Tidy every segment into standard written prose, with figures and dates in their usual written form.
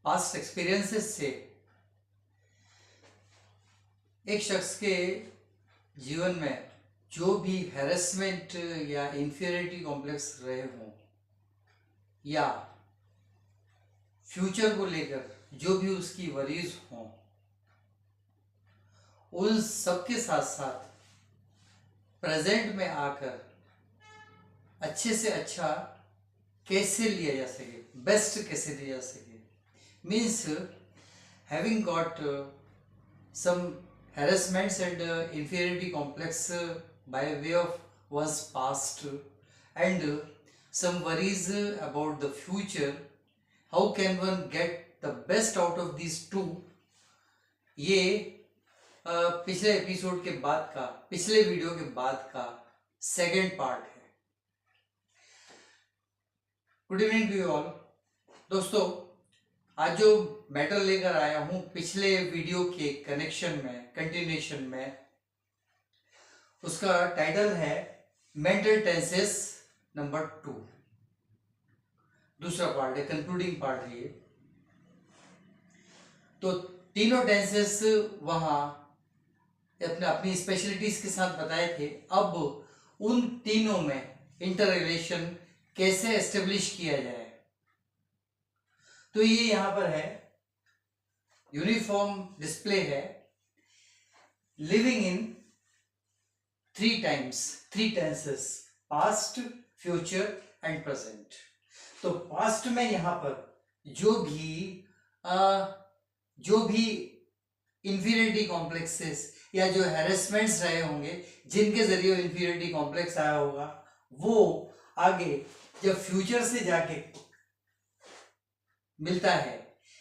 Past experiences से एक शख्स के जीवन में जो भी हैरेसमेंट या इंफीरियरिटी कॉम्प्लेक्स रहे हों या फ्यूचर को लेकर जो भी उसकी वरीज हों, उन सबके साथ साथ प्रेजेंट में आकर अच्छे से अच्छा कैसे लिया जा सके, बेस्ट कैसे लिया जा सके, means having got some harassments and inferiority complex by way of one's past and some worries about the future. How can one get the best out of these two? ये पिछले एपिसोड के बाद का, पिछले वीडियो के बाद का second part है। Good evening to you all. दोस्तों, आज जो मैटर लेकर आया हूं पिछले वीडियो के कनेक्शन में, कंटिन्यूएशन में, उसका टाइटल है मेंटल टेंसेस नंबर 2। दूसरा पार्ट है, कंक्लूडिंग पार्ट है ये। तो तीनों टेंसेस वहां अपनी स्पेशलिटीज के साथ बताए थे। अब उन तीनों में इंटर रिलेशन कैसे एस्टेब्लिश किया जाए, तो ये यहां पर है, यूनिफॉर्म डिस्प्ले है, living in 3 times, 3 tenses, past, future and present. तो पास्ट में यहां पर जो भी इंफीरियरिटी कॉम्प्लेक्सेस या जो हैरेसमेंट्स रहे होंगे, जिनके जरिए इंफीरियरिटी कॉम्प्लेक्स आया होगा, वो आगे जब फ्यूचर से जाके मिलता है,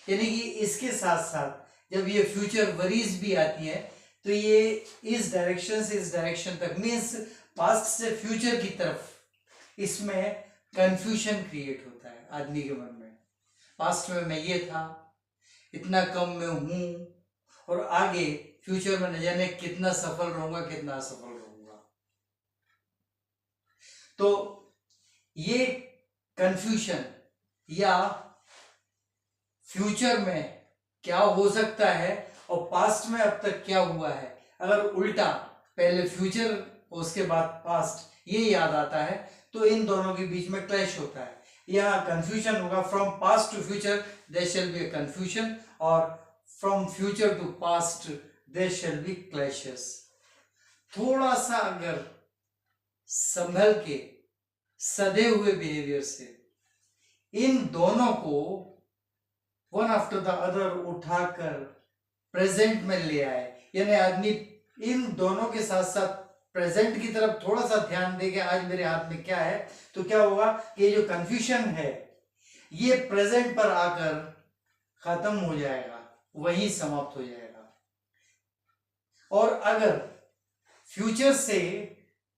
यानी कि इसके साथ साथ जब ये फ्यूचर वरीज भी आती है, तो ये इस डायरेक्शन से इस डायरेक्शन तक, मीन्स पास्ट से फ्यूचर की तरफ, इसमें कंफ्यूजन क्रिएट होता है आदमी के मन में। पास्ट में मैं ये था, इतना कम में हूं, और आगे फ्यूचर में न जाने कितना सफल रहूंगा, कितना असफल रहूंगा। तो ये कंफ्यूजन या फ्यूचर में क्या हो सकता है और पास्ट में अब तक क्या हुआ है, अगर उल्टा पहले फ्यूचर उसके बाद पास्ट ये याद आता है, तो इन दोनों के बीच में क्लैश होता है। यहाँ कंफ्यूजन होगा, from past to future there shall be a confusion, और from future to past there shall be clashes. थोड़ा सा अगर संभल के सधे हुए बिहेवियर से इन दोनों को वन आफ्टर द अदर उठाकर प्रेजेंट में ले आए, यानी आदमी इन दोनों के साथ साथ प्रेजेंट की तरफ थोड़ा सा ध्यान देके आज मेरे हाथ में क्या है, तो क्या होगा कि ये जो कंफ्यूजन है ये प्रेजेंट पर आकर खत्म हो जाएगा, वहीं समाप्त हो जाएगा। और अगर फ्यूचर से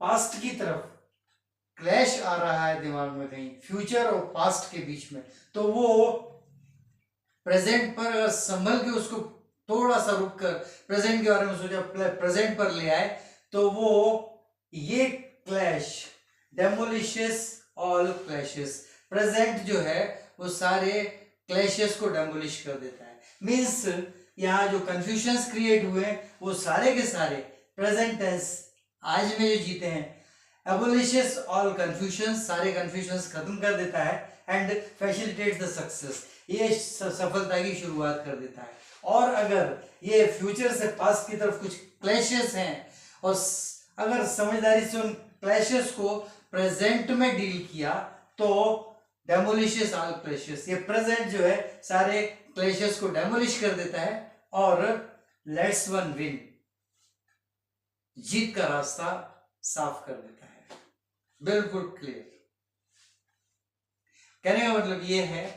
पास्ट की तरफ क्लैश आ रहा है दिमाग में कहीं, फ्यूचर और पास्ट के बीच में, तो वो प्रेजेंट पर अगर संभल के उसको थोड़ा सा रुक कर प्रेजेंट के बारे में सोचा, प्रेजेंट पर ले आए, तो वो ये क्लैश डेमोलिशेस ऑल क्लैशेस, प्रेजेंट जो है वो सारे क्लैशेस को डेमोलिश कर देता है। मींस यहाँ जो कंफ्यूजन्स क्रिएट हुए वो सारे के सारे प्रेजेंट टेंस आज में जो जीते हैं, एबोलिशेस ऑल कंफ्यूजन्स, सारे कंफ्यूजन्स खत्म कर देता है, एंड फैसिलिटेट्स द सक्सेस, ये सफलता की शुरुआत कर देता है। और अगर ये फ्यूचर से पास्ट की तरफ कुछ क्लैशेस हैं और अगर समझदारी से उन क्लैशेस को प्रेजेंट में डील किया, तो डेमोलिशेस ऑल क्लैशेस, ये प्रेजेंट जो है सारे क्लैशेस को डेमोलिश कर देता है और लेट्स वन विन, जीत का रास्ता साफ कर देता है। बिल्कुल क्लियर। कहने का मतलब ये है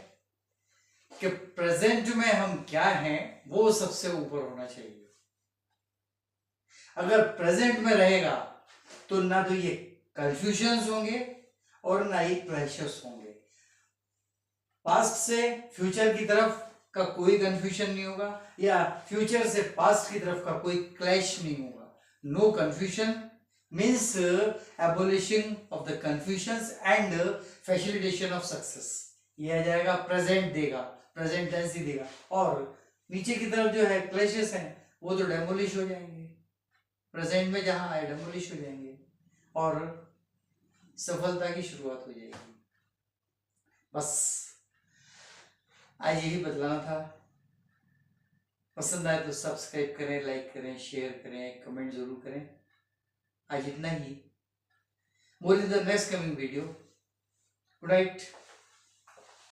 कि प्रेजेंट में हम क्या हैं वो सबसे ऊपर होना चाहिए। अगर प्रेजेंट में रहेगा तो ना तो ये कंफ्यूजन्स होंगे और ना ही क्लैशेस होंगे। पास्ट से फ्यूचर की तरफ का कोई कंफ्यूजन नहीं होगा, या फ्यूचर से पास्ट की तरफ का कोई क्लैश नहीं होगा। No confusion means abolishing of the confusions and facilitation of success. ये आ जाएगा, प्रेजेंट देगा, प्रेजेंट टेंस ही देगा, और नीचे की तरफ जो है क्लैशेस हैं वो तो डेमोलिश हो जाएंगे, प्रेजेंट में जहां आए डेमोलिश हो जाएंगे और सफलता की शुरुआत हो जाएगी। बस आज यही बदलाना था। पसंद आए तो सब्सक्राइब करें, लाइक करें, शेयर करें, कमेंट जरूर करें। आज इतना ही। More in the next coming video. Good night.